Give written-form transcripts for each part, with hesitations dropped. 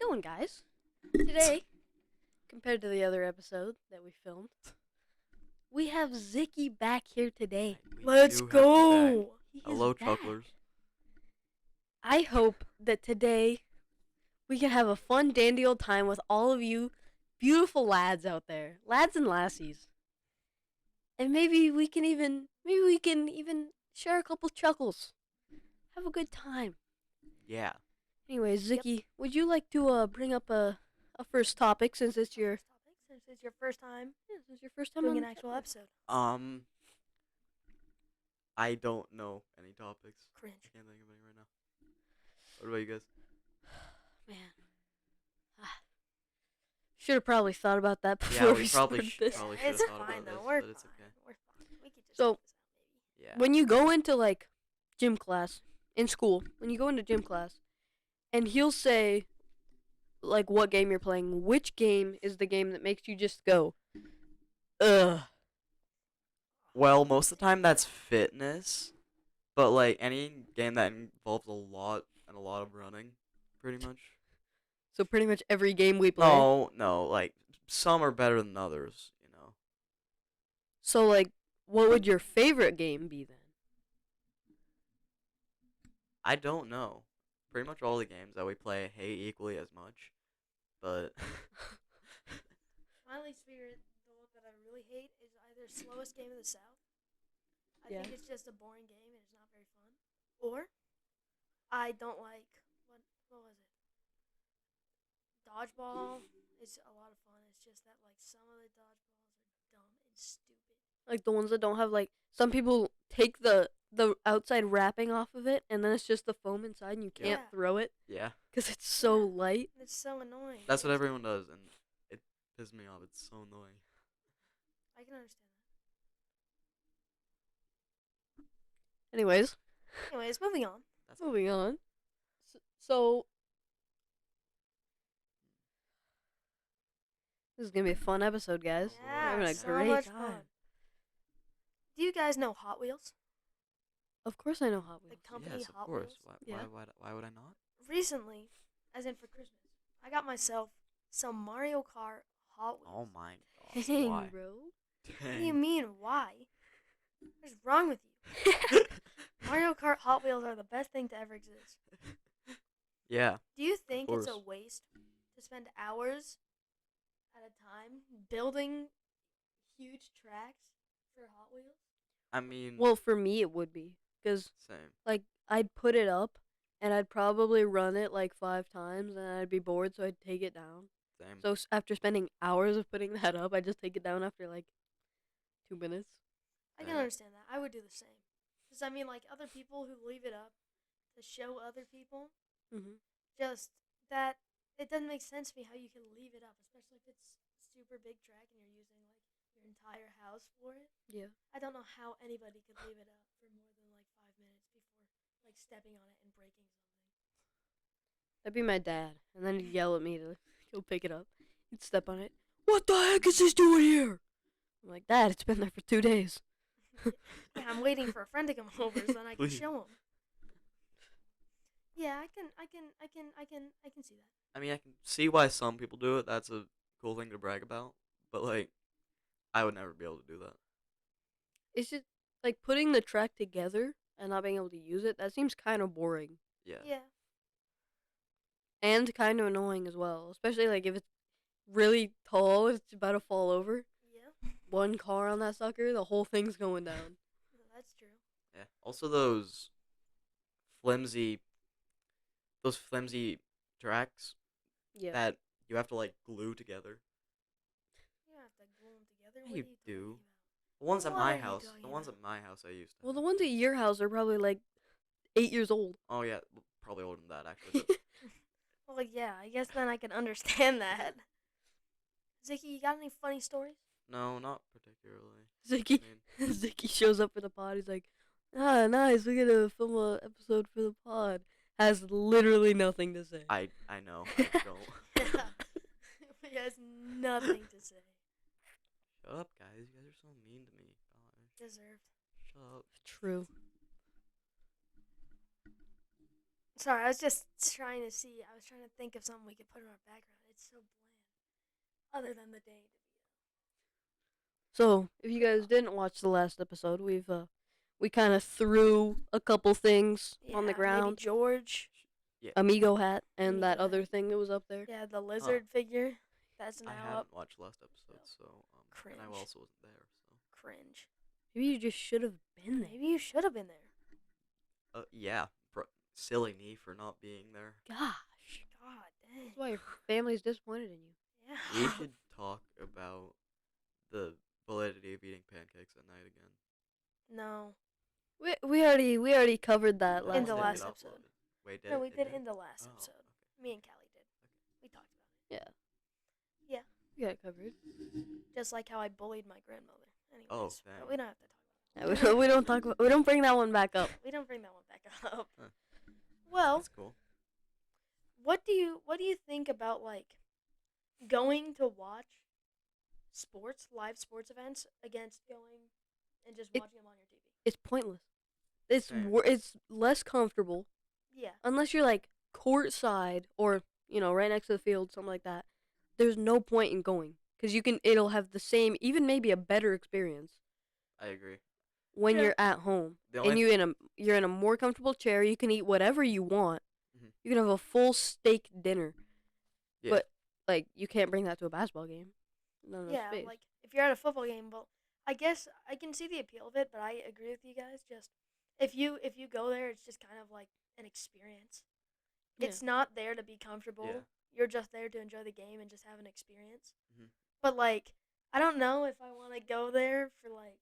going, guys? Today, compared to the other episode that we filmed, we have Ziccy back here today. Let's go. He is Hello, back. chucklers. I hope that today we can have a fun, dandy old time with all of you beautiful lads out there, lads and lassies, and maybe we can even share a couple chuckles, have a good time. Yeah. Anyway, Ziccy, would you like to bring up a first topic since it's your Since it's your first time doing doing an actual episode. I don't know any topics. Cringe. I can't think of any right now. What about you guys? Man, should have probably thought about that before Yeah, we we probably started this. probably should have It's thought fine about though. this, We're but it's fine. okay. We're fine. We could just So- cut this out, maybe. Yeah. When you go into like gym class in school, when you go into gym class, and he'll say like what game you're playing, which game is the game that makes you just go, ugh. Well, most of the time that's fitness, but like any game that involves a lot of running, pretty much. So pretty much every game we play. No, like some are better than others, you know. So like, what would your favorite game be then? I don't know. Pretty much all the games that we play I hate equally as much, but My least favorite, the one that I really hate, is either slowest game of the South. I Yeah. think it's just a boring game and it's not very fun. Or I don't like what was it? Dodgeball is a lot of fun. It's just that like some of the dodgeballs are dumb and stupid. Like the ones that don't have like some people take the outside wrapping off of it, and then it's just the foam inside, and you can't Yeah. throw it yeah. because it's so Yeah. light. And it's so annoying. That's what everyone does, and it pisses me off. It's so annoying. I can understand Anyways, that. Anyways, moving on. That's moving on. So this is gonna be a fun episode, guys. We're Yeah, having a so great much time. fun. Do you guys know Hot Wheels? Of course, I know Hot Wheels. The company yes, of Hot course. Wheels? Yeah. Why would I not? Recently, as in for Christmas, I got myself some Mario Kart Hot Wheels. Oh my god. Dang, Why? bro. What do you mean, why? What is wrong with you? Mario Kart Hot Wheels are the best thing to ever exist. Yeah. Do you think it's a course. waste to spend hours at a time building huge tracks for Hot Wheels? I mean, Well, for me, it would be because same. like I'd put it up, and I'd probably run it like 5 times, and I'd be bored, so I'd take it down. Same. So after spending hours of putting that up, I just take it down after like 2 minutes. I can Yeah. understand that. I would do the same. Because, I mean, like, other people who leave it up to show other people, Mm-hmm. just that it doesn't make sense to me how you can leave it up, especially if it's super big track and you're using, like, your entire house for it. Yeah. I don't know how anybody could leave it up for more than, like, 5 minutes before, like, stepping on it and breaking something. That'd be my dad, and then he'd yell at me to go pick it up. He'd step on it. What the heck is this doing here? I'm like, Dad, it's been there for 2 days. Yeah, I'm waiting for a friend to come over so then I can Please. show him. Yeah, I can see that. I mean, I can see why some people do it. That's a cool thing to brag about. But like, I would never be able to do that. It's just like putting the track together and not being able to use it. That seems kind of boring Yeah. Yeah. and kind of annoying as well. Especially like if it's really tall, it's about to fall over. Yeah. One car on that sucker, the whole thing's going down. That's true. Yeah. Also, those flimsy tracks Yeah. that you have to like glue together. You don't have to glue them together. Yeah, What you are you do. talking The ones at What my are you house. talking The ones about? at my house I used to. Well, the have. ones at your house are probably like 8 years old. Oh yeah, probably older than that actually. But about? Well, yeah, I guess then I can understand that. Ziccy, you got any funny stories? no, not particularly. Ziccy, I mean, Ziccy shows up for the pod. He's like, ah, nice. We're gonna film a episode for the pod. Has literally nothing to say. I know. I don't. He has nothing to say. Shut up, guys. You guys are so mean to me. Gosh. Deserved. Shut up. True. Sorry, I was just trying to see. I was trying to think of something we could put in our background. It's so bland. Other than the day. So, if you guys didn't watch the last episode, we kind of threw a couple things on the Yeah, maybe ground. George. Yeah. Amigo hat and Amigo that hat. other thing that was up there. Yeah, the lizard figure. That's I now haven't up. watched last episode, so and I Cringe. also wasn't there. So Cringe. Maybe you just should have been there. Maybe you should have been there. yeah, silly me for not being there. Gosh. God dang. That's why your family's disappointed in you. Yeah. We should talk about the validity of eating pancakes at night again. No. We already covered that In last the Did last it episode. upload? Wait, did No, it? we It did it in the last Oh, episode. okay. Me and Callie did. We talked about it. Yeah. Yeah. We got it covered. Just like how I bullied my grandmother. Anyways, Oh, but dang. we don't have to talk Yeah, about it. we don't talk about. We don't bring that one back up. We don't bring that one back up. Huh. Well, That's cool. what do you think about like going to watch live sports events against going and just It- watching them on your TV? It's pointless. It's Same. it's less comfortable Yeah. unless you're like courtside or right next to the field, something like that. There's no point in going because it'll have the same, even maybe a better experience I agree. when Yeah. you're at home The and only you're in a more comfortable chair. You can eat whatever you want. Mhm. You can have a full steak dinner. Yeah. But like you can't bring that to a basketball game. Not enough Yeah, space. like if you're at a football game, well, I guess I can see the appeal of it, but I agree with you guys. Just if you go there, it's just kind of like an experience. Yeah. It's not there to be comfortable. Yeah. You're just there to enjoy the game and just have an experience. Mhm. But like, I don't know if I want to go there for like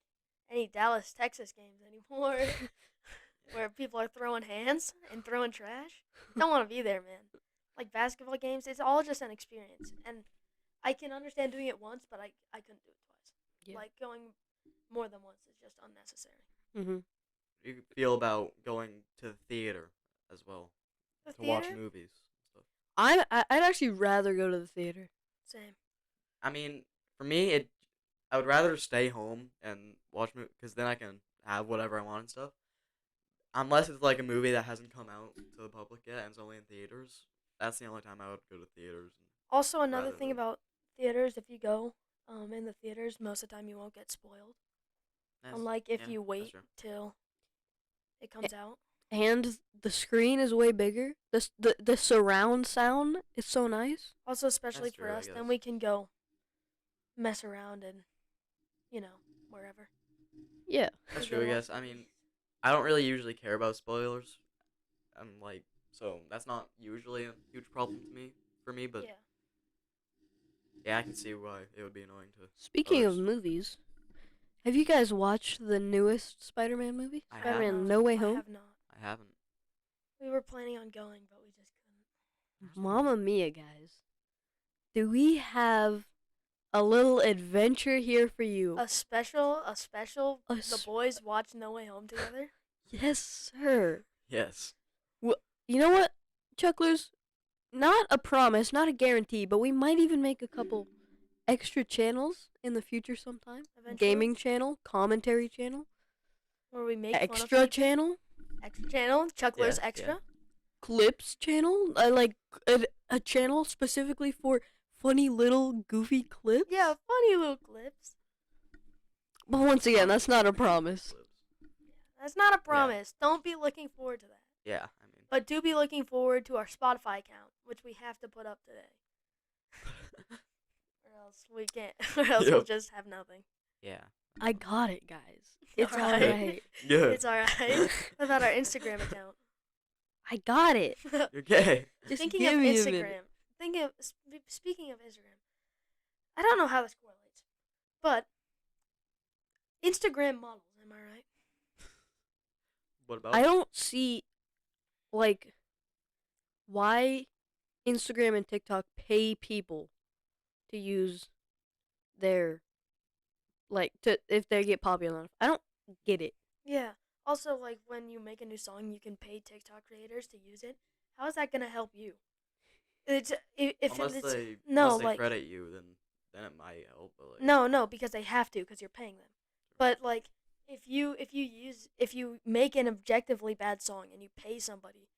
any Dallas Texas games anymore, where people are throwing hands and throwing trash. Don't want to be there, man. Like basketball games, it's all just an experience, and I can understand doing it once, but I couldn't do it twice. Yeah. Like going more than once is just unnecessary. Mhm. You feel about going to the theater as well The to watch theater? movies and stuff. I'd actually rather go to the theater. Same. I mean, for me, I would rather stay home and watch movies because then I can have whatever I want and stuff. Unless it's like a movie that hasn't come out to the public yet and it's only in theaters. That's the only time I would go to theaters. Also, another Rather thing than- about theaters, if you go in the theaters, most of the time you won't get spoiled. Unlike if yeah, you that's wait true. till it comes out. And the screen is way bigger. The surround sound is so nice. Also, especially That's for true, I us, then guess. we can go mess around and, wherever. Yeah. That's We true, I go guess. watch I mean, movies. I don't really usually care about spoilers. So that's not usually a huge problem for me, but Yeah. yeah, I can see why it would be annoying to. Speaking of Others. movies, have you guys watched the newest Spider-Man movie? I Spider-Man haven't. No Way I Home? have not. I haven't. We were planning on going, but we just couldn't. Mamma mia, guys. Do we have a little adventure here for you? A special. A The s- boys watch No Way Home together. Yes, sir. Yes. You know what, Chucklers? Not a promise, not a guarantee, but we might even make a couple extra channels in the future sometime. Eventually. Gaming channel, commentary channel, Where we make fun of extra people. channel, Extra channel. Chucklers Yeah, extra. clips channel. I like a channel specifically for funny little goofy clips. Yeah, funny little clips. But once again, that's not a promise. That's not a promise. Don't be looking forward to that. Yeah, I mean. But do be looking forward to our Spotify account, which we have to put up today. Or else we can't. Or else we'll Yep. just have nothing. Yeah. I got it, guys. It's Alright. alright. Good. It's alright. What about our Instagram account? I got it. You're gay. Just Thinking give of me a Instagram. minute. Speaking of Instagram, I don't know how this correlates, but Instagram models. Am I right? What about? I don't see, like, why Instagram and TikTok pay people to use their, if they get popular enough. I don't get it. Yeah. Also, like when you make a new song, you can pay TikTok creators to use it. How is that gonna help you? It's if unless it's they no unless they like credit you, then it might help. But like, no because they have to because you're paying them. But like if you make an objectively bad song and you pay somebody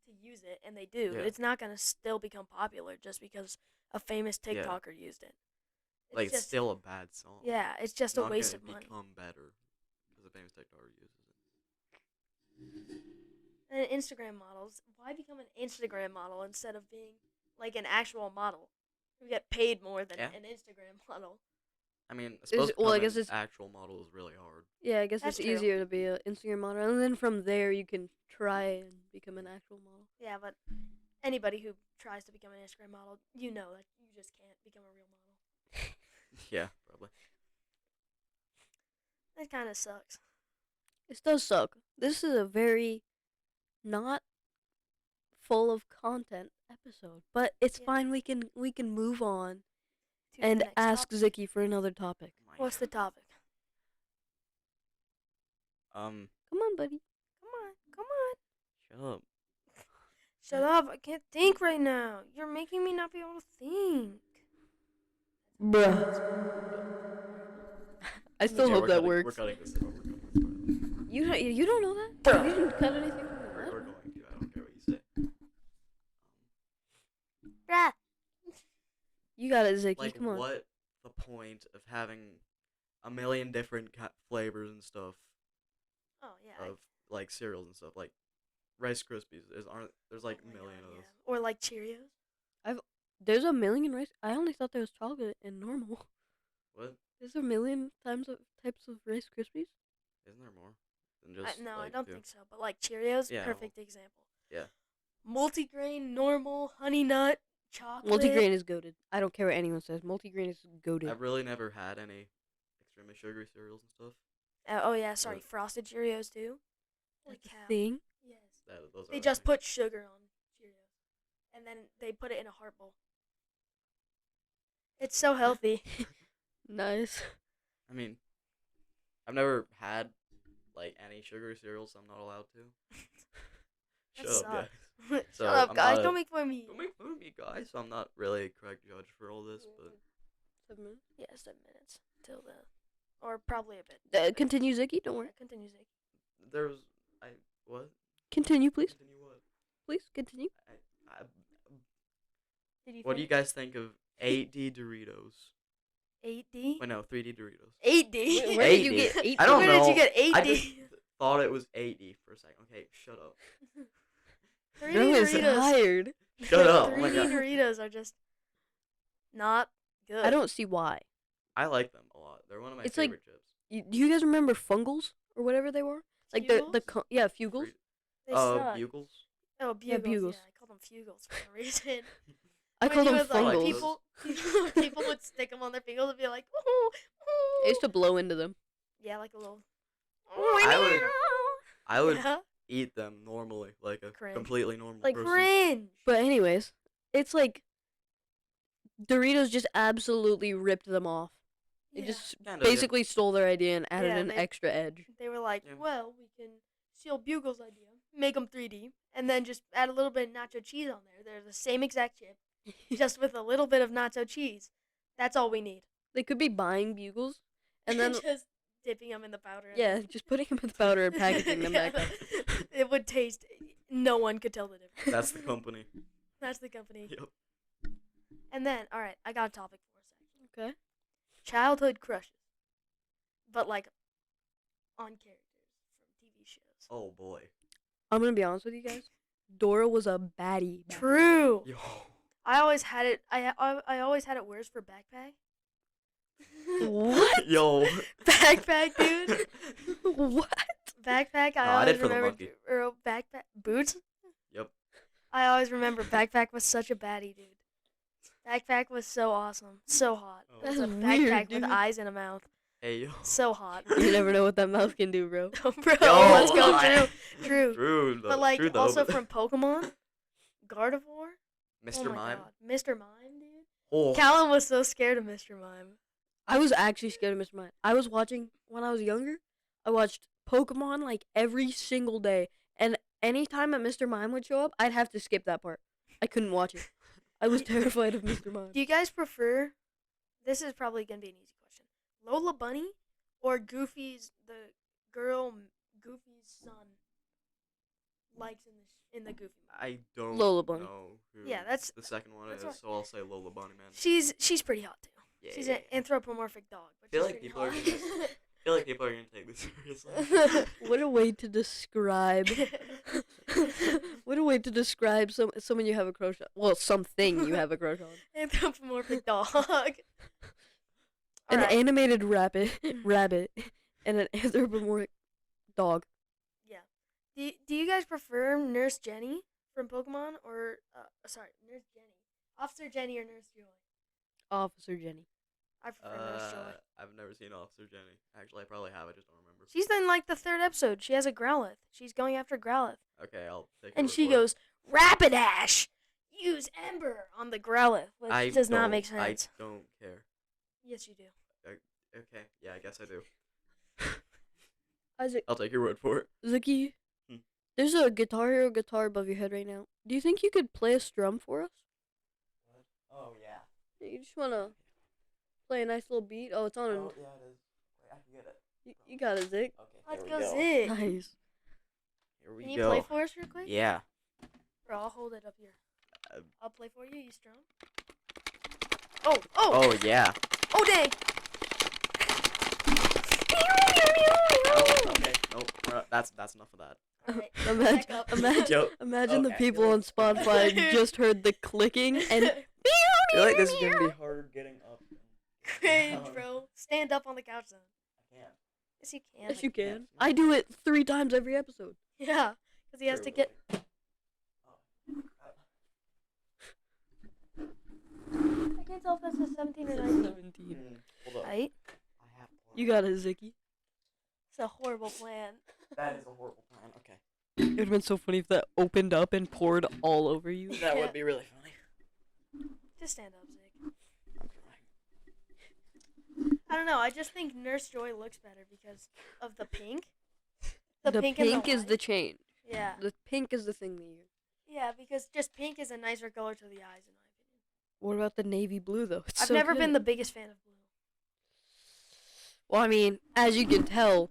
to use it, and they do. Yeah. It's not gonna still become popular just because a famous Yeah. TikToker used it. Like, it's still a bad song. Yeah, it's just a Not waste gonna of money. become better because a famous TikToker uses it. And Instagram models, why become an Instagram model instead of being like an actual model? You get paid more than Yeah. an Instagram model. I mean, I suppose well, I becoming guess it's- an actual model is really hard. Yeah, I guess That's it's true. easier to be an Instagram model, and then from there you can try and become an actual model. Yeah, but anybody who tries to become an Instagram model, you know that you just can't become a real model. Yeah, probably. That kind of sucks. This does suck. This is a very not full of content episode, but it's Yeah. fine. We can move on To the and next ask topic. Ziccy for another topic. My What's the topic? Come Come on, buddy. Come on. shut up. Shut up, I can't think right now. You're making me not be able to think. Bruh. I still Yeah, hope we're that cutting, works. We're cutting this. We're cutting this part out. You don't know that? You didn't cut anything from the We're last going one? to. I don't care what you say. Bruh. You got it, Ziccy. Like, Come on. what the point of having a million different flavors and stuff Oh, yeah. of like cereals and stuff? Like Rice Krispies there's like Oh a my million God, of yeah. those. Or like Cheerios. There's a million rice. I only thought there was chocolate and normal. What? There's a million types of Rice Krispies. Isn't there more than just No, I like don't two? think so. But like Cheerios, Yeah. perfect example. Yeah. Multigrain, normal, honey nut, chocolate. Multigrain is goaded. I don't care what anyone says. Multigrain is goaded. I've really never had any extremely sugary cereals and stuff. Oh yeah, sorry, But- frosted Cheerios too. Holy That's a cow. thing. Yes. Those They are just the things. put sugar on Cheerios, and then they put it in a heart bowl. It's so healthy. Nice. I mean, I've never had like any sugary cereals, so I'm not allowed to. That Shut up, sucks. guys. So, Shut up, I'm guys. not a- Don't make fun of me. Don't make fun of me, guys. I'm not really a correct judge for all this, but 7 minutes. Yeah, 7 minutes till the, or probably a bit. Continue, Ziccy. Don't worry. Continue, Zeke. there's what? Continue, please. Continue what? Please continue. I, Did you? what do you guys think of 8D Doritos? 8D? Wait, no, 3D Doritos. 8D. Where did you 8D. get 8D? I don't Where know. did you get 8D? I just thought it was 8D for a second. Okay, shut up. 3D Bro is Doritos. tired. Shut up. Oh my 3D God. Doritos are just not good. I don't see why. I like them a lot. They're one of my It's like- favorite chips. Do you guys remember Fungles or whatever they were? Like the Fugles? yeah, Fugles. Fruit- They suck. Bugles. Oh, Yeah, bugles. Bugles. Yeah, I call them fugles for some reason. I When call you them would, like, Fungles. People- people would stick them on their fingers and be like, ooh, ooh. I used to blow into them. Yeah, like a little. I would Yeah, eat them normally, like a Cringe. completely normal like person. cringe. But anyways, it's like Doritos just absolutely ripped them off. They Yeah. just Kind of, yeah. basically stole their idea and added Yeah, an they- extra edge. They were like, Yeah. well, we can steal Bugle's idea, make them 3D, and then just add a little bit of nacho cheese on there. They're the same exact chip, just with a little bit of nacho cheese. That's all we need. They could be buying Bugles and then just dipping them in the powder. and yeah, then- just putting them in the powder and packaging them Yeah, back up. It would taste. No one could tell the difference. That's the company. That's the company. Yep. And then, all right, I got a topic for a second. Okay. Childhood crushes, but like on characters from TV shows. Oh boy. I'm gonna be honest with you guys. Dora was a baddie. back True. Yo. I always had it. I always had it worse for backpack. then. What? Yo. Backpack, dude. What? Backpack. I No, I always did for the remember. monkey. Or backpack boots. Yep. I always remember backpack was such a baddie, dude. Backpack was so awesome, so hot. Oh. It was a That's backpack weird, with dude. eyes and a mouth. Hey yo. So hot. You never know what that mouth can do, bro. Bro, Yo, let's go. I- True. True. Though. But like True, though, also but- from Pokemon, Gardevoir. Mr. Oh my Mime. God. Mr. Mime, dude. Oh. Callum was so scared of Mr. Mime. I was actually scared of Mr. Mime. I was watching when I was younger. I watched Pokemon like every single day, and anytime a Mr. Mime would show up, I'd have to skip that part. I couldn't watch it. I was terrified of Mr. Mime. Do you guys prefer? This is probably gonna be an easy question. Lola Bunny or Goofy's the girl Goofy's son? likes in the Goofy movie. I don't Lola Bunny. know who Yeah, that's the second one that's is, what- so I'll say Lola Bunny, man. She's pretty hot too. Yeah, She's yeah, an yeah. anthropomorphic dog, but Feel she's like pretty people are hot. gonna I feel like people are gonna take this seriously. What a way to describe. What a way to describe someone you have a crush on. Well, something you have a crush on. Anthropomorphic dog. An Alright. animated rabbit, and an anthropomorphic dog. Yeah. Do you guys prefer Nurse Jenny from Pokemon or sorry, Nurse Jenny, Officer Jenny or Nurse Joy? Officer Jenny. I prefer Nurse Joy. I've never seen Officer Jenny. Actually, I probably have. I just don't remember. She's in like the 3rd episode. She has a Growlithe. She's going after Growlithe, Okay, I'll take. and her she word for it. goes, "Rapidash, use Ember on the Growlithe," which I does not don't- make sense. I don't care. Yes, you do. Okay, yeah, I guess I do. Isaac, I'll take your word for it. Ziccy, Hmm. there's a Guitar Hero guitar above your head right now. Do you think you could play a strum for us? Oh yeah. You just wanna play a nice little beat? Oh, it's on. yeah, it is. Wait, I can get it. You got it, Zic. Okay. Let's here we go, go. Zig. Nice. Here we Can you go. play for us real quick? Yeah. Bro, I'll hold it up here. Uh, I'll play for you. You strum. Oh, oh, Oh yeah. oh, dang. Okay. Nope. That's enough of that. Alright, Imagine, back up. imagine the Okay. people on Spotify just heard the clicking and I feel like this is gonna be harder getting up. Cringe, bro. Stand up on the couch then. I can't. Yes, you can. yes, you can. I do it 3 times every episode. Yeah, because he has to get. I can't tell if that's a 17 or 19. 17. Hold up. Right? I have. You got it, Zicky. It's a horrible plan. That is a horrible plan. Okay. It would have been so funny if that opened up and poured all over you. That would be really funny. Just stand up, Zig. I don't know. I just think Nurse Joy looks better because of the pink. The pink, pink and the is white. the change. Yeah. The pink is the thing that you. Yeah, because just pink is a nicer color to the eyes, in my opinion. What about the navy blue though? It's I've so never good. been the biggest fan of blue. Well, I mean, as you can tell,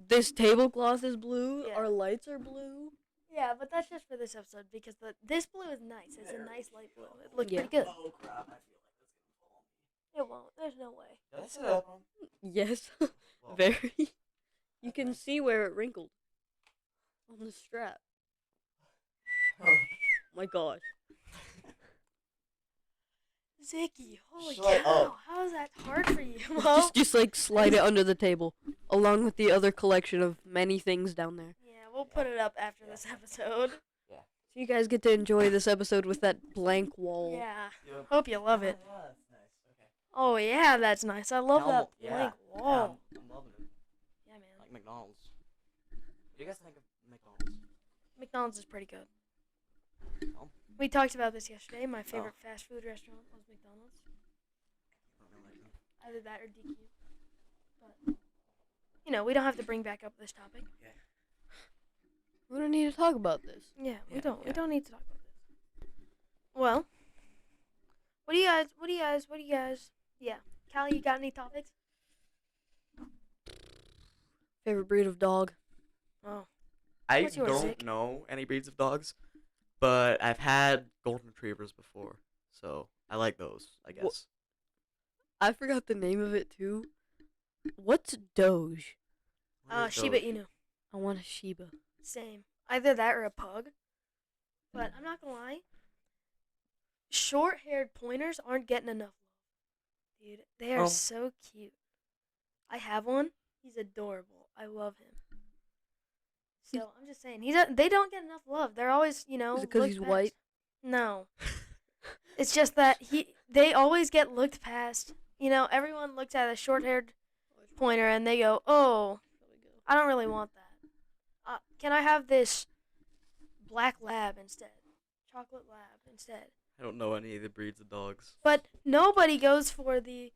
this tablecloth is blue. Yeah. Our lights are blue. Yeah, but that's just for this episode because this blue is nice. It's a nice light blue. It looks Yeah. pretty good. Oh crap! I feel like that's gonna fall on me. It won't. There's no way. Did I sit up on? Yes, Well, very. You can see where it wrinkled on the strap. My gosh. Zicky, holy Shut cow! up. How is that hard for you? Well, Just like slide it under the table, along with the other collection of many things down there. yeah, we'll put it up after this episode. So you guys get to enjoy this episode with that blank wall. Yeah, Yep. hope you love it. Yeah, that's nice. Okay. Oh yeah, that's nice. I love that Yeah. blank Yeah, wall. I'm loving it. Yeah, man. Like McDonald's. What do you guys think of McDonald's? McDonald's is pretty good. Oh. We talked about this yesterday. My favorite fast food restaurant was McDonald's. I don't really like them. Either that or DQ. But you know, we don't have to bring back up this topic. We don't need to talk about this. Yeah, we Yeah, don't. We yeah. don't need to talk about this. Well, what do you guys? Yeah, Callie, you got any topics? Favorite breed of dog? Oh, I What's yours, don't Zick? know any breeds of dogs, but I've had golden retrievers before, so I like those. I guess. I forgot the name of it too. What's Doge? What is Shiba those? Inu. I want a Shiba. Same. Either that or a pug. But I'm not gonna lie. Short-haired pointers aren't getting enough love, dude. They are Oh. so cute. I have one. He's adorable. I love him. So I'm just saying, they don't get enough love. They're always, Is it looked 'cause he's past. white? No. It's just that they always get looked past. Everyone looks at a short-haired pointer and they go, "Oh, I don't really want that. Can I have this black lab instead? Chocolate lab instead?" I don't know any of the breeds of dogs. But nobody goes for the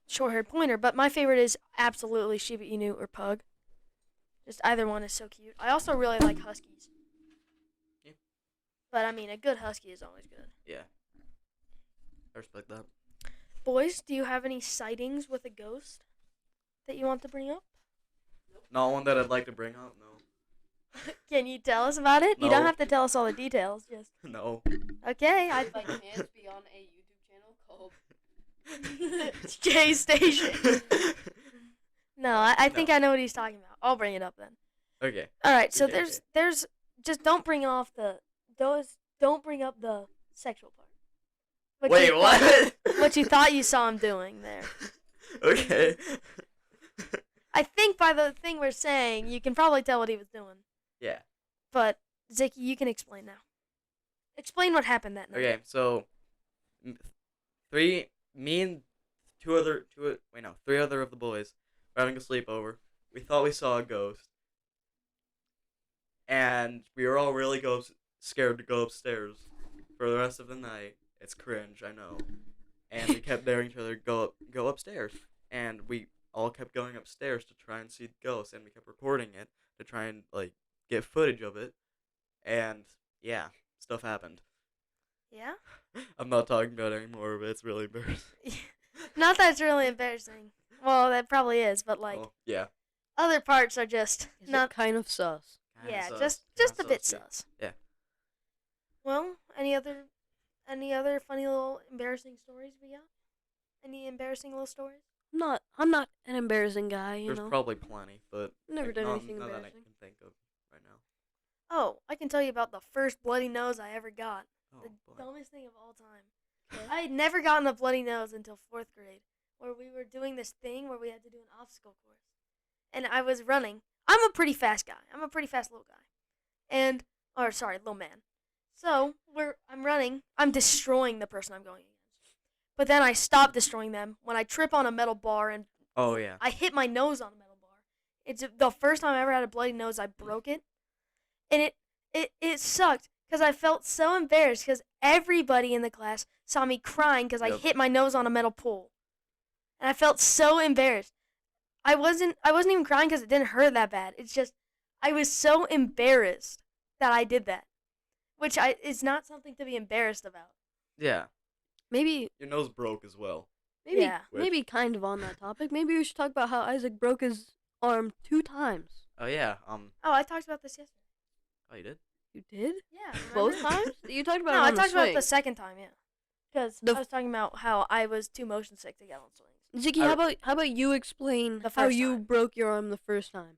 short-haired pointer. But my favorite is absolutely Shiba Inu or Pug. Just either one is so cute. I also really like Huskies. Yeah. But I mean, a good Husky is always good. Yeah. I respect that. Boys, do you have any sightings with a ghost that you want to bring up? Not one that I'd like to bring up. No. Can you tell us about it? You don't No. have to tell us all the details. Just No. okay. If I can't be on a YouTube channel called J Station. No, I think No. I know what he's talking about. I'll bring it up then. Okay. All right. So Okay, there's just don't bring don't bring up the sexual part. Wait, you what? thought- what you thought you saw him doing there. Okay. I think by the thing we're saying, you can probably tell what he was doing. Yeah. But Ziccy, you can explain now. Explain what happened that night. Okay, so me and three other of the boys were having a sleepover. We thought we saw a ghost, and we were all really scared to go upstairs for the rest of the night. It's cringe, I know. And we kept daring each other to go upstairs, and we all kept going upstairs to try and see the ghost, and we kept recording it to try and like get footage of it, and yeah, stuff happened. Yeah? I'm not talking about any more of it. It's really embarrassing. Not that it's really embarrassing. Well, that probably is, but like Oh, yeah. other parts are just Is not. it kind of sus? Kinda Yeah, sus. just Kinda a bit sus, sus. Yeah. Well, any other funny little embarrassing stories we got? Any embarrassing little stories? I'm not an embarrassing guy, you There's know. probably plenty, but Never done anything none that I embarrassing. can think of right now. Oh, I can tell you about the first bloody nose I ever got. Oh, The boy. dumbest thing of all time. I had never gotten a bloody nose until 4th grade, where we were doing this thing where we had to do an obstacle course. And I was running. I'm a pretty fast guy. I'm a pretty fast little guy. Little man. So, I'm running. I'm destroying the person I'm going against. But then I stop destroying them when I trip on a metal bar and Oh, yeah. I hit my nose on a metal bar. It's the first time I ever had a bloody nose. I broke it. And it sucked because I felt so embarrassed because everybody in the class saw me crying because I Yep. hit my nose on a metal pole. And I felt so embarrassed. I wasn't even crying because it didn't hurt that bad. It's just I was so embarrassed that I did that, which is not something to be embarrassed about. Yeah. Maybe Your nose broke as well. Yeah. maybe kind of on that topic. Maybe we should talk about how Isaac broke his arm 2 times. Oh, yeah. Oh, I talked about this yesterday. Oh, you did? You did? Yeah. Both remember? times? You talked about No, it I on the talked about it swing. the second time, yeah. Because The I was talking about how I was too motion sick to get on swings. Ziccy, how about you explain The how first you time. broke your arm the first time?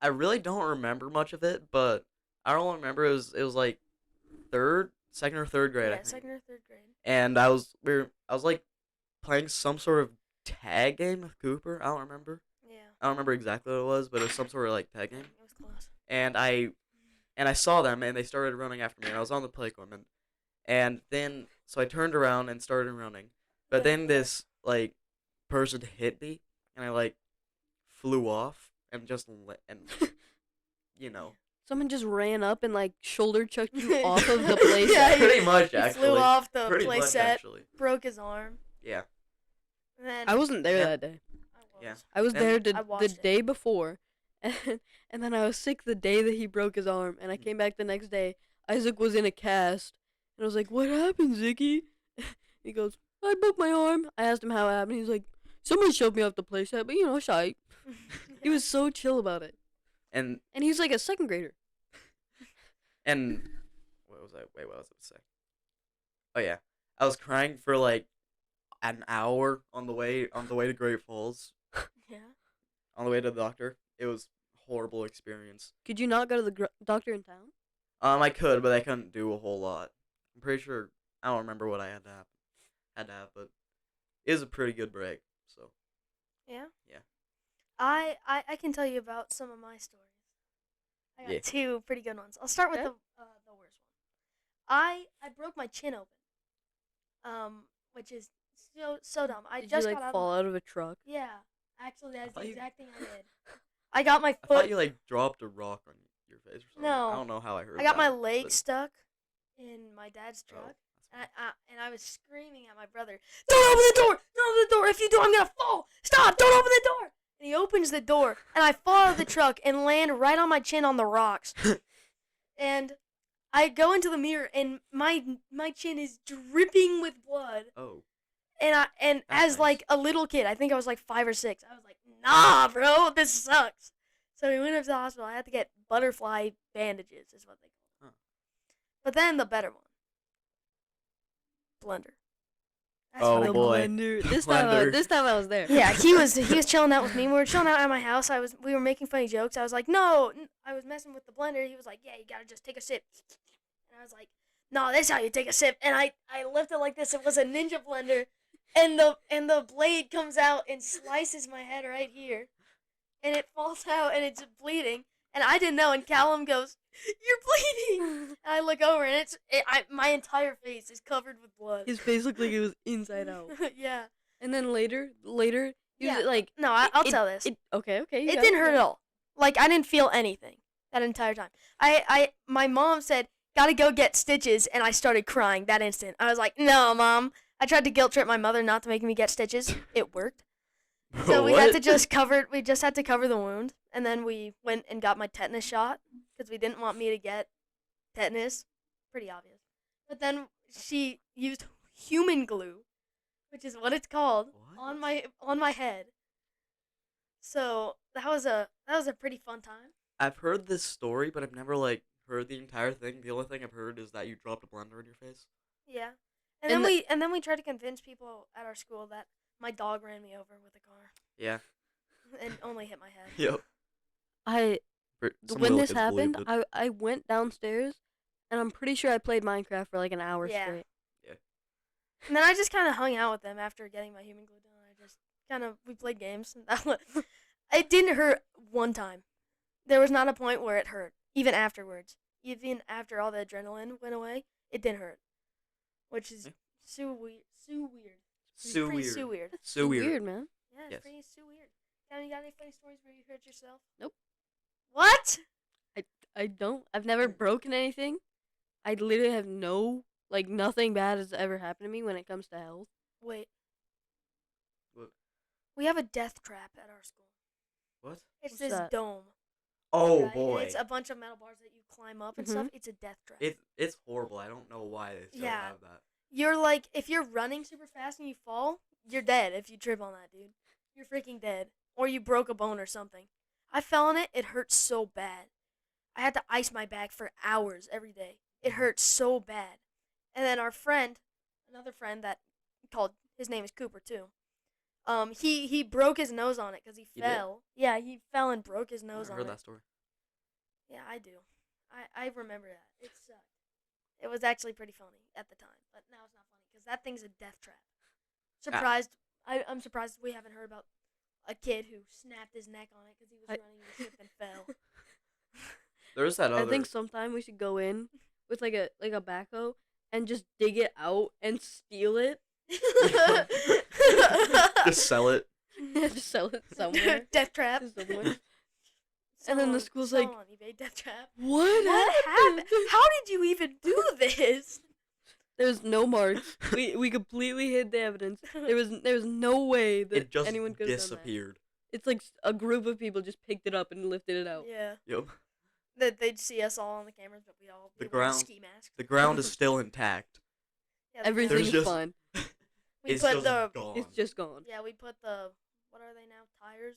I really don't remember much of it, but I don't remember. It was like second or third grade, I Yeah, think. 2nd or 3rd grade. And I was like playing some sort of tag game with Cooper. I don't remember. Yeah. I don't remember exactly what it was, but it was some sort of like tag game. It was close. And I saw them, and they started running after me. And I was on the playground, and then so I turned around and started running. But then this like person hit me, and I like flew off and you know. Someone just ran up and like shoulder chucked you off of the place. Yeah, Pretty much, He actually. flew off the Pretty play much, set, actually. broke his arm. Yeah. And then I wasn't there Yeah. that day. I was. Yeah. I was And there I the watched it. day before, and then I was sick the day that he broke his arm, and I came back the next day. Isaac was in a cast, and I was like, "What happened, Ziccy?" He goes, "I broke my arm." I asked him how it happened. He's like, "Someone shoved me off the playset, but shy." He was so chill about it, And and he's like a 2nd grader. what was I? Wait, what was I to say? Oh yeah, I was crying for like an hour on the way to Great Falls, Yeah. on the way to the doctor. It was a horrible experience. Could you not go to the doctor in town? I could, but I couldn't do a whole lot. I'm pretty sure I don't remember what I had to have, but it was a pretty good break. So Yeah. Yeah. I can tell you about some of my stories. I got Yeah. 2 pretty good ones. I'll start with Okay. the worst one. I broke my chin open. Which is so dumb. I Did just you got like out fall of out of a truck? Yeah. Actually, that's the thought you- exact thing I did. I got my I foot. thought you like dropped a rock on your face or something. No. I don't know how I heard. I got my that, leg but- stuck in my dad's Oh, truck. that's And I was screaming at my brother, "Don't open the door! Don't open the door! If you do, I'm gonna fall! Stop! Don't open the door!" And he opens the door, and I fall out of the truck and land right on my chin on the rocks. And I go into the mirror, and my chin is dripping with blood. Oh. And That's as nice. like a little kid, I think I was like 5 or 6. I was like, "Nah, bro, this sucks." So we went up to the hospital. I had to get butterfly bandages is what they call them. Huh. But then the better one, blender. That's Oh, what I The call boy. it. blender. Blender. This time I was there. Yeah, he was chilling out with me. We were chilling out at my house. We were making funny jokes. I was like, no, I was messing with the blender. He was like, yeah, you gotta just take a sip. And I was like, no, this is how you take a sip. And I lifted it like this. It was a ninja blender, and the blade comes out and slices my head right here, and it falls out and it's bleeding. And I didn't know. And Callum goes, "You're bleeding." And I look over and my entire face is covered with blood. His face looked like it was inside out. Yeah. And then later, he was Yeah. like, No, I'll tell this. Okay, you It go. didn't hurt at all. Like, I didn't feel anything that entire time. My mom said, gotta go get stitches, and I started crying that instant. I was like, no, Mom. I tried to guilt trip my mother not to make me get stitches. It worked. So we just had to cover the wound, and then we went and got my tetanus shot, because we didn't want me to get tetanus. Pretty obvious. But then she used human glue, which is what it's called, What? on my head. So that was a pretty fun time. I've heard this story, but I've never like heard the entire thing. The only thing I've heard is that you dropped a blender in your face. Yeah. And And then we tried to convince people at our school that my dog ran me over with a car Yeah. and only hit my head. Yep. Some When little this kids happened, believed it. I went downstairs, and I'm pretty sure I played Minecraft for like an hour Yeah. straight. And then I just kind of hung out with them after getting my human glue done. We played games. It didn't hurt one time. There was not a point where it hurt, even afterwards. Even after all the adrenaline went away, it didn't hurt. Which is Yeah. so weird. So Pretty weird. so weird. So weird. man. Yeah, it's Yes. pretty so weird. You got any funny stories where you hurt yourself? Nope. What? I don't. I've never broken anything. I literally have nothing bad has ever happened to me when it comes to health. Wait. What? We have a death trap at our school. What? It's What's this that? dome. Oh right? boy. It's a bunch of metal bars that you climb up and Mhm. stuff. It's a death trap. It's horrible. I don't know why they still Yeah. have that. You're like, if you're running super fast and you fall, you're dead if you trip on that, dude. You're freaking dead. Or you broke a bone or something. I fell on it. It hurt so bad. I had to ice my back for hours every day. It hurt so bad. And then our friend, another friend that his name is Cooper too. He broke his nose on it because he He did? fell. Yeah, he fell and broke his I nose never on heard it. that story. Yeah, I do. I remember that. It sucked. It was actually pretty funny at the time, but now it's not funny because that thing's a death trap. Surprised. I'm surprised we haven't heard about a kid who snapped his neck on it because he was running and slipped and fell. There's that other. I think sometime we should go in with like a backhoe and just dig it out and steal it. Just sell it. Yeah, just sell it somewhere. Death trap. To someone. And then the school's Sell like, on eBay, death trap. What What happened? How did you even do this? There's no marks. We completely hid the evidence. There was no way that It just anyone could have done that. disappeared. It's like a group of people just picked it up and lifted it out. Yeah. Yep. That they'd see us all on the cameras, but The wearing ground- ski masks. The ground is still intact. Yeah, the Everything There's is just- fine. We It's put just the gone. It's just gone. Yeah, we put the what are they now? Tires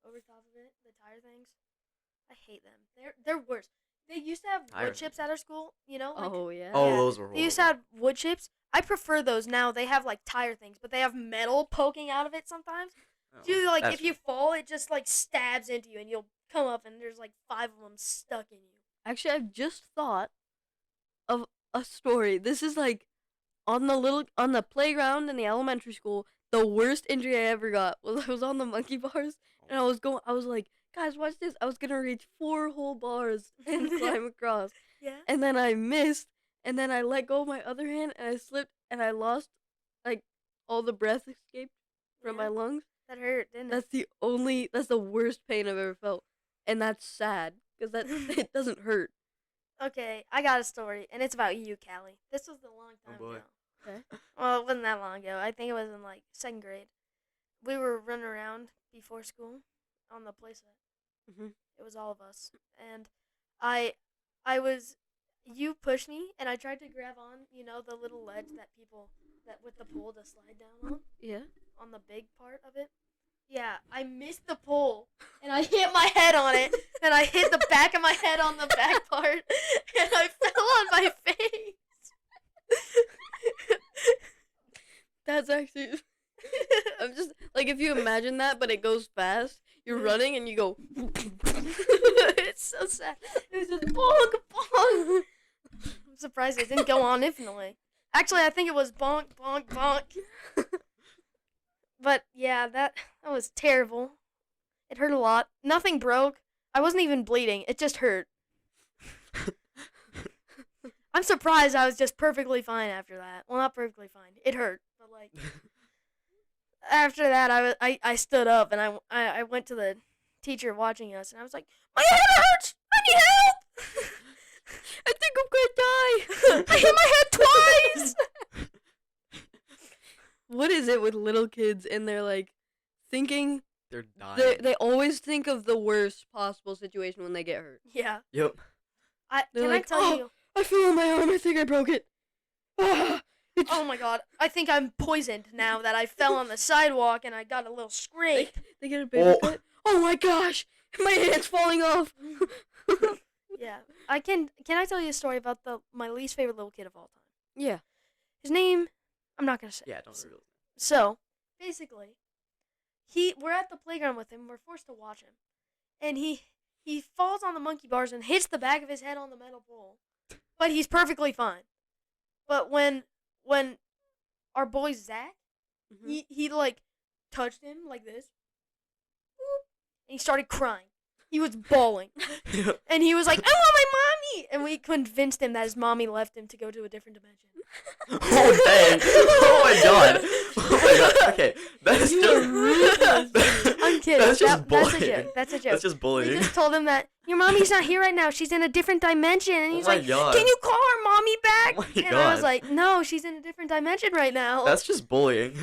over top of it. The tire things. I hate them. They're worse. They used to have Tire wood chips at our school. You know. Like, Oh yeah. Oh, Yeah. those were They horrible. used to have wood chips. I prefer those now. They have like tire things, but they have metal poking out of it sometimes. Oh, So you, like that's if you fall, it just like stabs into you, and you'll come up, and there's like 5 of them stuck in you. Actually, I've just thought of a story. This is like on the playground in the elementary school. The worst injury I ever got was I was on the monkey bars and I was like, guys, watch this. I was gonna reach 4 whole bars and climb across, Yeah. and then I missed, and then I let go of my other hand and I slipped and I lost, like, all the breath escaped from my Yeah. lungs. That hurt, didn't it? That's the worst pain I've ever felt, and that's sad because that it doesn't hurt. Okay, I got a story, and it's about you, Callie. This was a long time boy. ago. Okay. Well, it wasn't that long ago. I think it was in like 2nd grade. We were running around before school on the playset. Mhm. It was all of us, and you pushed me, and I tried to grab on, the little ledge that with the pole to slide down Yeah. on the big part of it. Yeah, I missed the pole, and I hit my head on it, and I hit the back of my head on the back part, and I fell on my face. That's actually. I'm just like if you imagine that, but it goes fast. You're running and you go. It's so sad. It was just bonk, bonk. I'm surprised it didn't go on infinitely. Actually, I think it was bonk, bonk, bonk. But yeah, that was terrible. It hurt a lot. Nothing broke. I wasn't even bleeding. It just hurt. I'm surprised I was just perfectly fine after that. Well, not perfectly fine. It hurt, but like after that, I stood up and I went to the teacher watching us and I was like, my head hurts. I need help. I think I'm gonna die. I hit my head twice. What is it with little kids and they're like thinking They're dying. they always think of the worst possible situation when they get hurt. Yeah. Yep. They're Can like, I tell you? I fell on my arm. I think I broke it. Oh my god. I think I'm poisoned now that I fell on the sidewalk and I got a little scrape. They get a paper cut. Oh my gosh, my hand's falling off. Yeah. Can I tell you a story about my least favorite little kid of all time? Yeah. His name, I'm not going to say. Yeah, don't really. So, basically, we're at the playground with him. We're forced to watch him. And he falls on the monkey bars and hits the back of his head on the metal pole. But he's perfectly fine. But when our boy Zach, he like touched him like this. And he started crying. He was bawling. And he was like, I want my mommy! And we convinced him that his mommy left him to go to a different dimension. Oh, dang. Oh, my God. Oh, my God. Okay. That's just... I'm kidding. That's just bullying. That's a joke. That's a joke. That's just We bullying. just told him that your mommy's not here right now. She's in a different dimension. And he's Oh my like, God. can you call her mommy back? Oh my and I was God. like, no, she's in a different dimension right now. That's just bullying.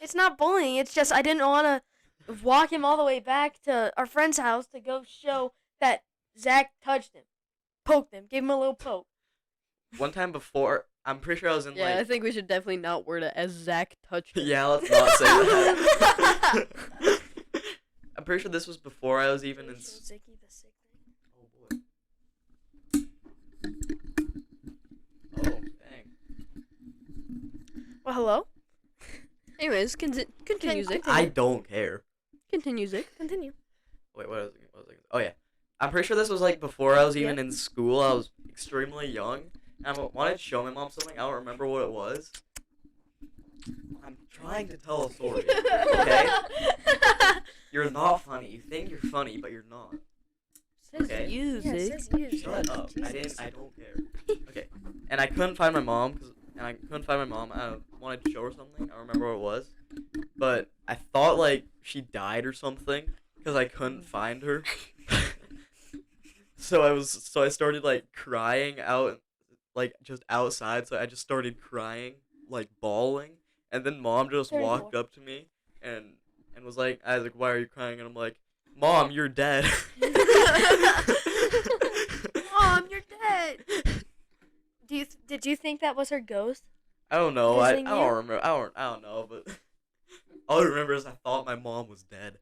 It's not bullying. It's just I didn't want to walk him all the way back to our friend's house to go show that Zach touched him, poked him, gave him a little poke. One time before, I'm pretty sure I was in Yeah, I like... think we should definitely not word it as Zach touched him. Yeah, let's not say that. I'm pretty sure this was before I was even in... Show Ziccy the sick thing. Oh, boy. Oh, dang. Well, hello. Anyways, continue, Zach. I don't care. Continue, Zach. Continue. Wait, what was I oh, yeah. I'm pretty sure this was like before I was even Yeah. in school. I was extremely young. And I wanted to show my mom something. I don't remember what it was. I'm trying to tell a story. Okay? You're not funny. You think you're funny, but you're not. Says Okay. you, Yeah, it Zach. says you. Shut up. Jesus. I don't care. Okay. And I couldn't find my mom. I wanted to show her something. I don't remember what it was. But I thought, like, she died or something. Because I couldn't find her. So I started, like, crying out, like, just outside. So I just started crying, like, bawling. And then Mom just Very walked cool. up to me and was like, I was like, why are you crying? And I'm like, Mom, you're dead. Mom, you're dead. Did you think that was her ghost? I don't know. I Visiting don't you? remember. I don't know, but all I remember is I thought my mom was dead.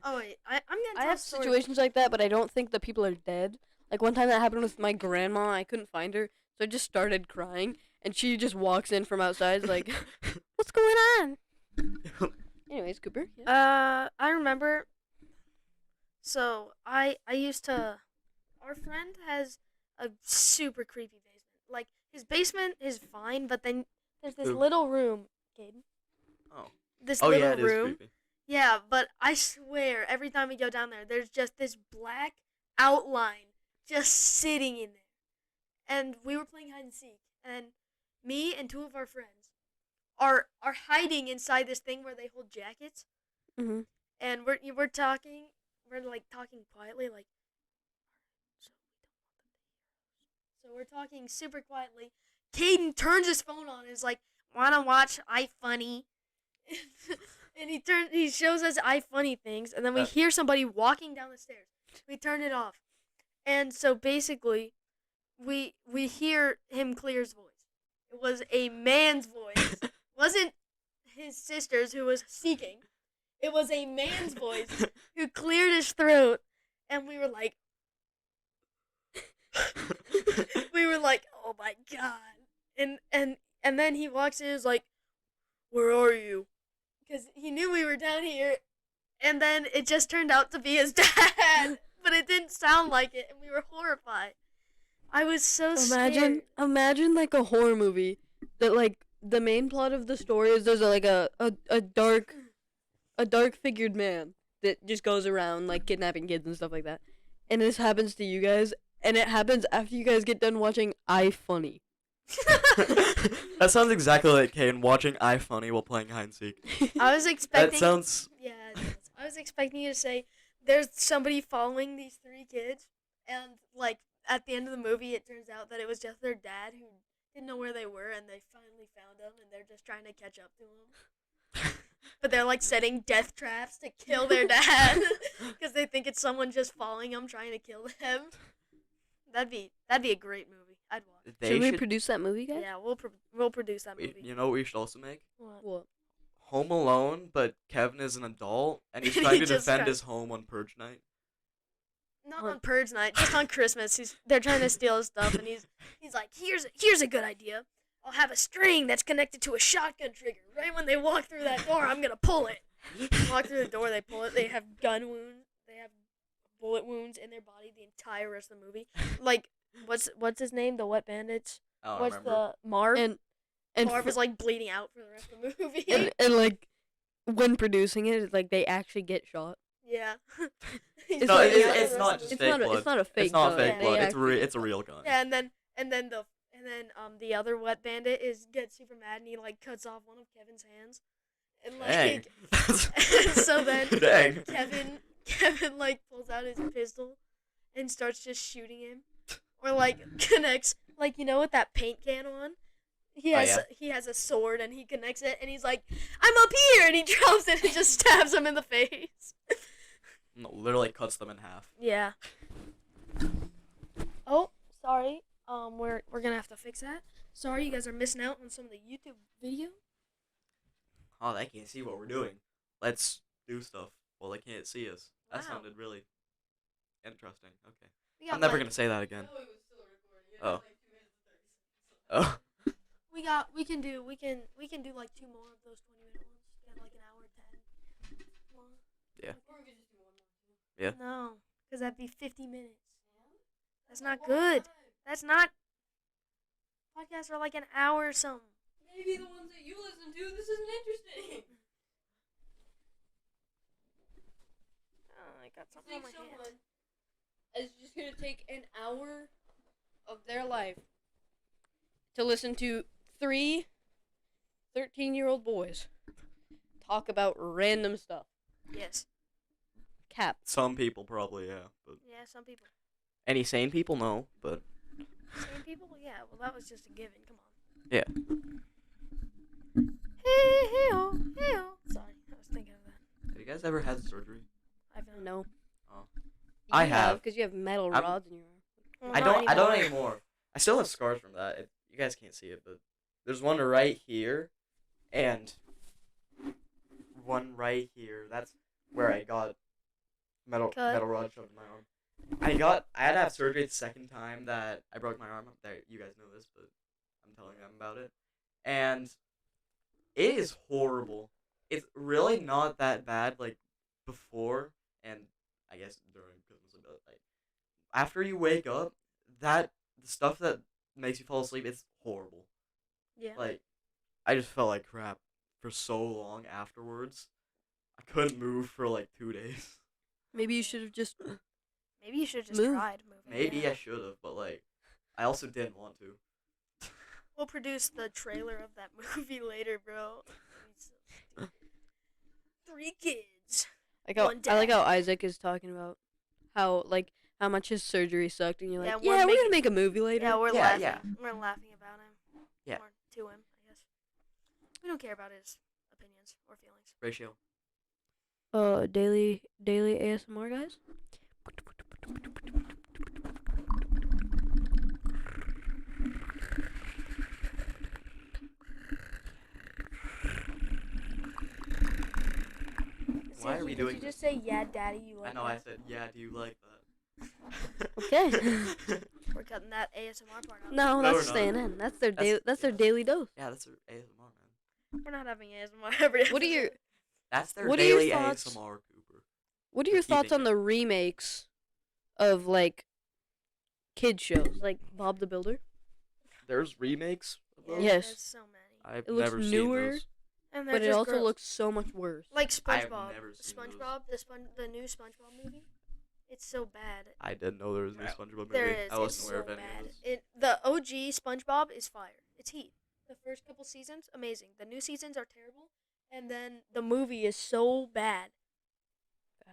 Oh wait, I'm gonna I tell have a story. situations like that, but I don't think the people are dead. Like one time that happened with my grandma. I couldn't find her, so I just started crying, and she just walks in from outside, like, "What's going on?" Anyways, Cooper. Yeah. I remember. So I used to. Our friend has a super creepy basement. Like his basement is fine, but then there's this Who? little room, Caden. Oh. This Oh little yeah, it is room. creepy. Yeah, but I swear every time we go down there, there's just this black outline just sitting in there. And we were playing hide and seek, and me and two of our friends are hiding inside this thing where they hold jackets. Mhm. And we're talking, like talking quietly, like. So we're talking super quietly. Caden turns his phone on and is like, "Wanna watch iFunny?" And he shows us iFunny things, and then we hear somebody walking down the stairs. We turn it off, and so basically, we hear him clear his voice. It was a man's voice. It wasn't his sister's who was seeking. It was a man's voice who cleared his throat, and we were like, oh my god. And then he walks in and is like, where are you? Because he knew we were down here, and then it just turned out to be his dad, but it didn't sound like it, and we were horrified. I was so scared. Imagine like a horror movie that like the main plot of the story is there's a dark figured man that just goes around like kidnapping kids and stuff like that, and this happens to you guys, and it happens after you guys get done watching iFunny. That sounds exactly like Kane watching iFunny while playing hide and seek. I was expecting. That sounds. Yeah, it does. I was expecting you to say there's somebody following these 3 kids, and like at the end of the movie, it turns out that it was just their dad who didn't know where they were, and they finally found them, and they're just trying to catch up to him. But they're like setting death traps to kill their dad because they think it's someone just following them trying to kill them. That'd be a great movie. I'd watch. Should we produce that movie, guys? Yeah, we'll produce that movie. You know what we should also make? What? Home Alone, but Kevin is an adult and he's He trying to just defend tried- his home on Purge night. Not on Purge night, just on Christmas. They're trying to steal his stuff, and he's like, here's a good idea. I'll have a string that's connected to a shotgun trigger. Right when they walk through that door, I'm gonna pull it. Walk through the door, they pull it. They have gun wounds. They have bullet wounds in their body the entire rest of the movie. Like, what's his name? The Wet Bandits. I don't What's remember. the Marv? And Marv is like bleeding out for the rest of the movie. and like when producing it, like they actually get shot. Yeah. It's No, not- it's not just It's fake not blood. it's not a fake. It's not gun. fake Yeah. blood. They It's actually- it's a real gun. Yeah, and then the other Wet Bandit gets super mad and he like cuts off one of Kevin's hands, and Dang. like so then Dang. Kevin like pulls out his pistol and starts just shooting him, or like connects like with that paint can on. He has a sword and he connects it and he's like, I'm up here, and he drops it and just stabs him in the face. No, literally cuts them in half. Yeah. Oh, sorry. We're gonna have to fix that. Sorry, you guys are missing out on some of the YouTube video. Oh, they can't see what we're doing. Let's do stuff. Well, they can't see us. That Wow. sounded really interesting. Okay. We got I'm never like- gonna say that again. Oh. Oh. We can do like 2 more of those 20-minute ones. Get like an hour 10. More. Yeah. Or we could just do one more. Yeah. No, because that'd be 50 minutes. That's not good. That's not. Podcasts are like an hour or something. Maybe the ones that you listen to, this isn't interesting. Oh, I got something on my hand. Someone is just gonna take an hour of their life to listen to 3 13-year-old boys talk about random stuff. Yes. Cap. Some people probably, yeah. But Yeah, some people. any sane people, no. But Same people? Yeah, well, that was just a given. Come on. yeah. Hey-oh, hey-oh. Sorry, I was thinking of that. Have you guys ever had surgery? I've No. Oh. You I have. because you have metal I'm- rods in your arm. Well, I not don't anymore. I still have scars from that. You guys can't see it, but there's one right here, and one right here. That's where I got metal rod shoved in my arm. I had to have surgery the second time that I broke my arm. There, you guys know this, but I'm telling them about it, and it is horrible. It's really not that bad like before, and I guess during Christmas, but like after you wake up, the stuff that makes you fall asleep, it's horrible. Yeah. Like, I just felt like crap for so long afterwards. I couldn't move for like 2 days. Maybe you should have just. Maybe you should have just Move. tried moving. Maybe Yeah. I should have, but like, I also didn't want to. We'll produce the trailer of that movie later, bro. 3 kids. Like how, One I like day. how Isaac is talking about how much his surgery sucked, and you're like, Yeah, we're we're making- gonna make a movie later. Yeah, we're Yeah, laughing. yeah. We're laughing about him. Yeah. Or to him, I guess. We don't care about his opinions or feelings. Ratio. Daily ASMR guys. Why are we doing Did you this? just say, yeah, daddy, you like I know. I that? said, yeah. Do you like that? Okay. We're cutting that ASMR part out. No, No, that's we're not. staying in. That's their That's- That's their yeah. daily dose. Yeah, that's their ASMR, man. We're not having ASMR every episode. What are your That's their What are your daily thoughts- ASMR, Cooper. What are We're your thoughts keeping on it. the remakes of like kid shows, like Bob the Builder? There's remakes of Yeah, those? Yes. There's so many. I've It looks never newer, seen those. And they're but it just also gross. looks so much worse. like I've SpongeBob. never seen SpongeBob, the new SpongeBob movie. It's so bad. I didn't know there was a new Bro, SpongeBob movie. There is. I It's wasn't aware so of any bad. of this. The OG SpongeBob is fire. It's heat. The first couple seasons, amazing. The new seasons are terrible, and then the movie is so bad.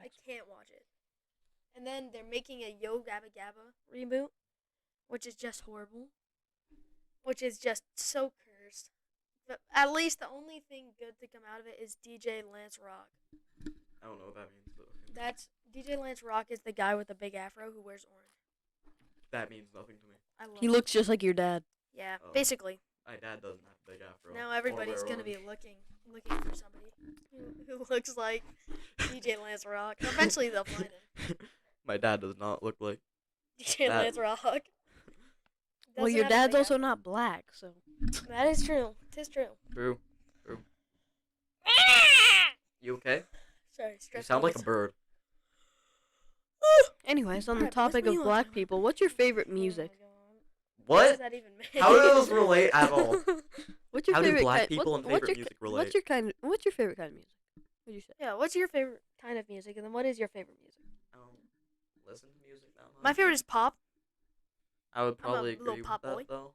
I can't watch it. And then they're making a Yo Gabba Gabba reboot, which is just horrible. Which is just so cursed. But at least the only thing good to come out of it is DJ Lance Rock. I don't know what that means. But okay. That's DJ Lance Rock is the guy with the big afro who wears orange. That means nothing to me. I love He it. looks just like your dad. Yeah, Oh. basically. My dad doesn't have a big afro. Now or everybody's wear gonna be orange. looking for somebody who looks like DJ Lance Rock. Eventually they'll find him. My dad does not look like. DJ That- Lance Rock. Well, Doesn't your have a dad's big also afro. not black, so. That is true. Tis true. True. You okay? Sorry, You stress. sound like a bird. Anyways, on the Alright, topic let's of move black on. people, what's your favorite music? What does What? that even mean? How do those relate at all? What's your How do favorite black kind? people what- and what's favorite your, music What's relate? your kind? What's your favorite kind of music? What'd you say? Yeah, what's your favorite kind of music, and then what is your favorite music? I don't listen to music that much. My favorite is pop. I would I'm a probably little agree with pop that boy. though.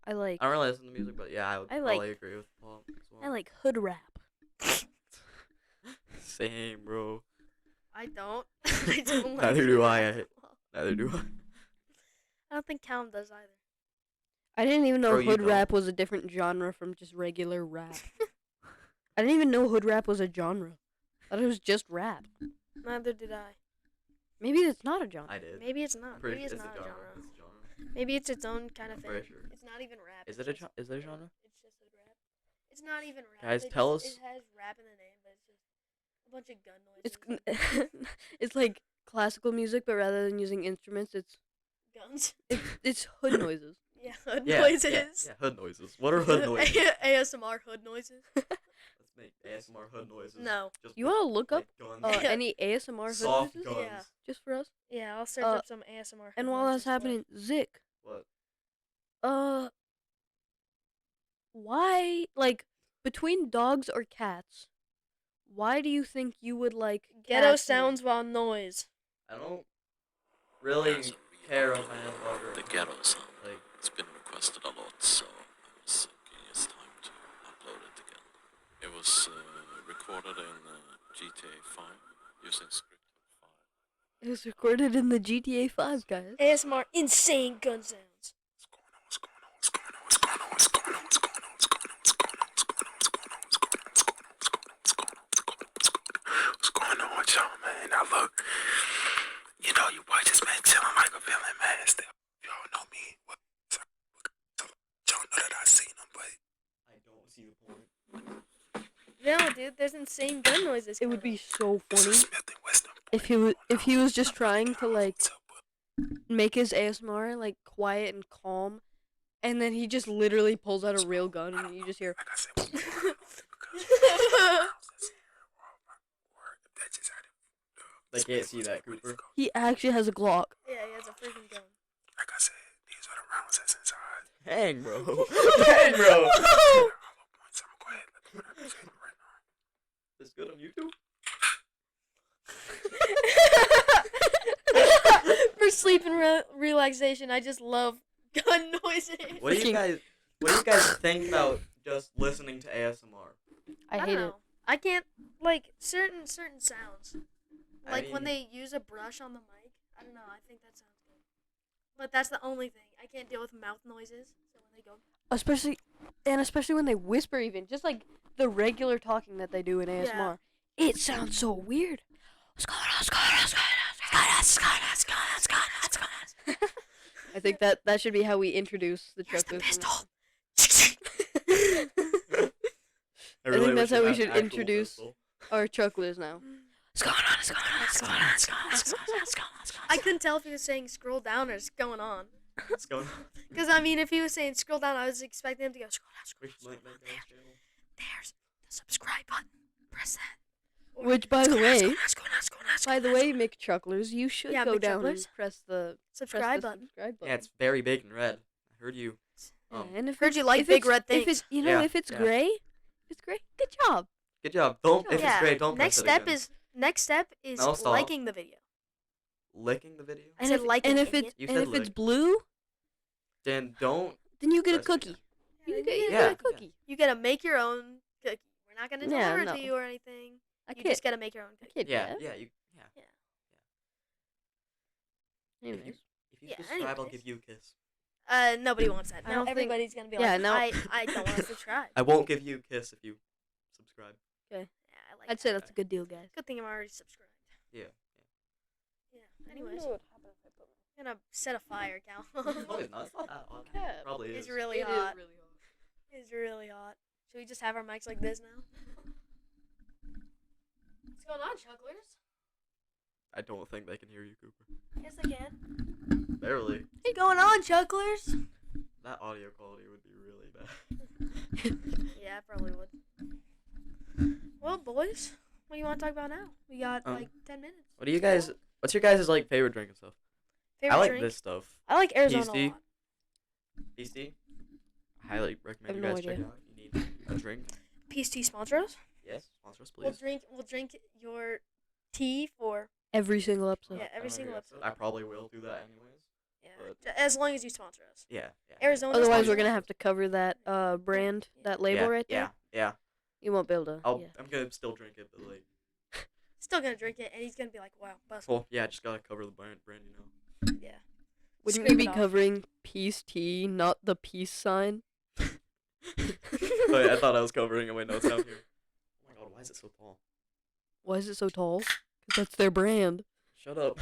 I like I don't really listen to music, but yeah, I would I like- probably agree with Paul as well. I like hood rap. Same, bro. I don't. I don't like Neither do it. I. Neither do I. I don't think Callum does either. I didn't even know Bro, you hood don't. rap was a different genre from just regular rap. I didn't even know hood rap was a genre. I thought it was just rap. Neither did I. Maybe it's not a genre. I did. Maybe it's I'm not. pretty Maybe sure it's not a a genre. genre. It's a genre. Maybe it's its own kind of I'm thing. pretty sure. It's not even rap. Is it's it a just- is there a genre? It's just hood rap. It's not even rap. Guys, It tell just- us- It has rap in the name, but it's just a bunch of gun noises. It's it's like classical music, but rather than using instruments, it's guns. it's hood noises. Yeah, hood Yeah, noises. Yeah, hood noises. What are hood noises? ASMR hood noises. Let's make ASMR hood noises. No. Just You with, want to look up like, guns. any ASMR hood Soft noises guns. Yeah. just for us? Yeah, I'll search Uh, up some ASMR. hood And while noises that's for you. happening, Zick, What? why, like, between dogs or cats, why do you think you would like Ghetto cats more? sounds while noise. I don't really care if I have dog or The cat. ghetto sound. Like, It's been requested a lot, so I was thinking it's time to upload it again. It was recorded in GTA 5 using scripted file. It was recorded in the GTA 5, guys. ASMR insane gun sounds. What's going on? What's going on? What's going on? What's going on? What's going on? What's going on? What's going on? What's going on? What's going on? What's going on? What's going on? What's going on? What's going on? What's going on? What's going on? What's going on with y'all, man? Now look, you know you boy just been chilling like a villain, man. Still, y'all know me. Y'all know that I seen him, but I don't see the point. No, dude, there's insane gun noises. It would be so this funny is Smith and Wesson. if he was just trying to like make his ASMR like quiet and calm, and then he just literally pulls out a real gun and you just hear. Like I said, we don't know because that just had They can't see that, Cooper. He actually has a Glock. Yeah, he has a freaking gun. Like I said, these are the rounds that's inside. Hang, bro. Hang, bro. Hollow points. I'm gonna go ahead and let them know I'm saying it right now. This good on YouTube? For sleep and relaxation, I just love gun noises. What do you guys think about just listening to ASMR? I don't hate know. it. I can't like certain sounds. I Like when mean- they use a brush on the mic. I don't know. I think that sounds good. But that's the only thing. I can't deal with mouth noises. So when they go, Especially when they whisper, even just like the regular talking that they do in ASMR, it sounds so weird. I think that should be how we introduce the truck. the booth. I think wish that's you how we had should an actual introduce- pistol. Are chucklers now. What's going on? What's going on? What's going on? What's going on? What's going on? What's going on? What's going on? I couldn't tell if he was saying scroll down or what's going on. What's going on? Because, I mean, if he was saying scroll down, I was expecting him to go scroll down, scroll We down, should scroll link down. that guy's channel. There's the subscribe button. Press that. Or Which, by the way, scroll down, scroll down, by the way, McChucklers, you should Yeah, go down and McChucklers. press the subscribe button. subscribe button. Yeah, it's very big and red. I heard you. Yeah, and if Heard it's, you like if big it's- red If things. it's you know Yeah, if it's yeah. gray, good job. Good job. Don't. If yeah. it's great, don't next press step it again. is next step is No, stop. liking the video. Licking the video. I said liking and it, if it's idiot. You and said if it's lick. blue, Then don't. then you get a Press it cookie. again. You Yeah, get, you you get Yeah. a cookie. You gotta make your own cookie. We're not gonna Yeah, deliver it no. to you or anything. I You can't. just gotta make your own I cookie. can't do Yeah. that. Yeah. You. Yeah. Anyways. If you Yeah, subscribe, I'll anyways. give you a kiss. Nobody wants that. I Now don't think- everybody's gonna be yeah, like, now- I don't want to subscribe. I won't give you a kiss if you subscribe. Yeah, I like I'd that. say that's a good deal, guys. Good thing I'm already subscribed. Yeah. Yeah. Anyways, I'm gonna set a fire, Cal. No, it's not. It's not that hot. Yeah. Probably is. It's really hot. It's really hot. Should we just have our mics like this now? What's going on, Chucklers? I don't think they can hear you, Cooper. Yes, they can. Barely. What's going on, Chucklers? That audio quality would be really bad. Yeah, I probably would. Well, boys, what do you want to talk about now? We got like 10 minutes. What do you guys? What's your guys' like favorite drink and stuff? Favorite I like drink? this stuff. I like Arizona a Yeasty. lot. Peace tea. I highly recommend you I have guys no check it idea. out. You need a drink. Peace tea sponsor us. Yes, sponsor us, We'll please. drink your tea for Every single episode. Yeah, every I don't single agree. episode. I probably will do that anyways. as long as you sponsor us. Yeah. Yeah. Arizona. Otherwise, sponsor we're gonna us. have to cover that brand, that label yeah, right there. Yeah. You won't be able to. I'm Yeah. gonna still drink it, but like. Still gonna drink it, and he's gonna be like, "Wow, bust." Well, yeah, just gotta cover the brand, you know. Yeah. Wouldn't Scream you be it off. covering peace tea, not the peace sign? Wait, I thought I was covering it. Wait, no, it's down here. Oh my god, why is it so tall? Why is it so tall? 'Cause that's their brand. Shut up.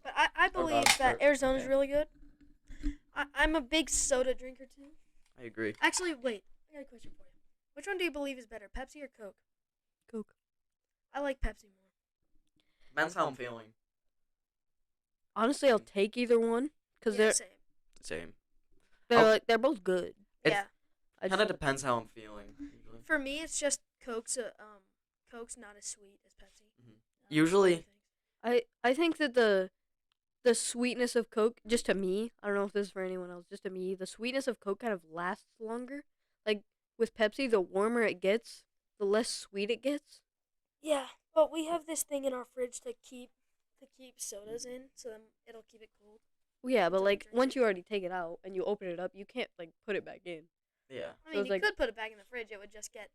But I believe that start. Arizona's Okay. really good. I'm a big soda drinker too. I agree. Actually, wait. I got a question for you. Which one do you believe is better, Pepsi or Coke? Coke. I like Pepsi more. Depends how I'm feeling. Honestly, I'll take either one because Yeah, same. Same. they're both good. It's- Yeah. I Kind of just, depends how I'm feeling. Usually. For me, it's just Coke's not as sweet as Pepsi. Mhm. I don't know Usually- what you think. I think that the sweetness of Coke, just to me, I don't know if this is for anyone else, just to me, the sweetness of Coke kind of lasts longer. Like with Pepsi, the warmer it gets, the less sweet it gets. Yeah, but we have this thing in our fridge to keep sodas in, so then it'll keep it cold. Well, yeah, but To like drink once it. you already take it out and you open it up, you can't like put it back in. Yeah. I So mean, it's you like- could put it back in the fridge; it would just get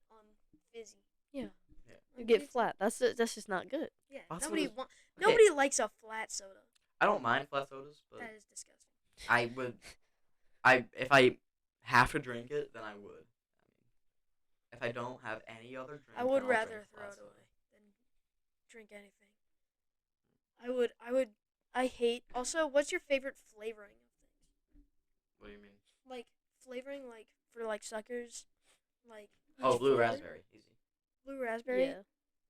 fizzy. Yeah. Yeah. You get flat. That's just not good. Yeah, Hot nobody sodas- want. Okay. Nobody likes a flat soda. I don't mind flat sodas, but That is disgusting. I would. If I have to drink it, then I would. I mean, if I don't have any other drink, I would then I'll rather drink throw flat it soda. away than drink anything. I hate. Also, what's your favorite flavoring of things? What do you mean? Like flavoring, like for like suckers, like. Oh, each blue flavor? raspberry. Easy. Blue raspberry. Yeah.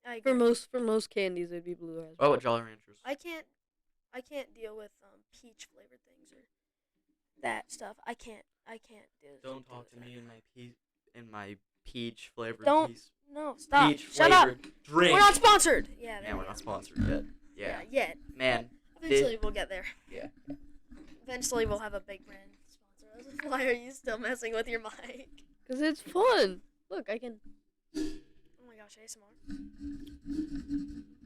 I agree. For most candies, it'd be blue raspberry. Oh, Jolly Ranchers. I can't deal with peach flavored things or that stuff. I can't do. Don't talk to me in my peach flavored Don't- piece. No, stop. Peach Shut up. flavored drink. We're not sponsored. Yeah, there Man, we we're go. not sponsored yet. Yeah. Yet. Man. Eventually we'll get there. Yeah. Eventually we'll have a big brand sponsor us. Why are you still messing with your mic? Because it's fun. Look, I can. Oh my gosh, ASMR.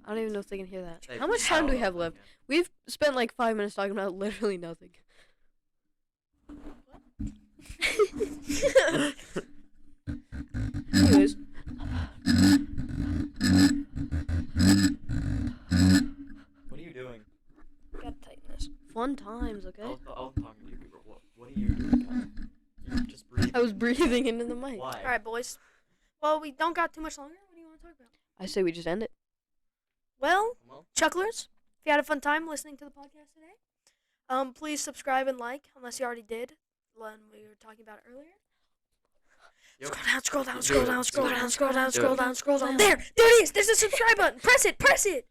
I don't even know if they can hear that. Hey, How much I time do don't we know have if I left? can. We've spent like 5 minutes talking about literally nothing. Anyways, What are you doing? Gotta tighten this. fun times, okay? I was talking to you, Cooper. What are you doing? Kyle? You're just breathing. I was breathing into the mic. Why? Alright, boys. Well, we don't got too much longer. What do you want to talk about? I say we just end it. Well, Well, Chucklers, if you had a fun time listening to the podcast today, please subscribe and like, unless you already did when we were talking about it earlier. Yep. Scroll down, Do scroll it. down, scroll Do it. down, scroll down, Do scroll it. down, scroll down. There it is. There's a subscribe button. Press it, press it.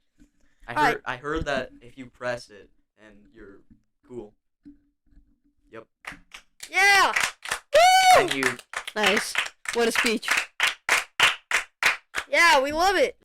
Alright. I heard that if you press it and you're cool. Yep. Yeah. And you Nice. What a speech. Yeah, we love it.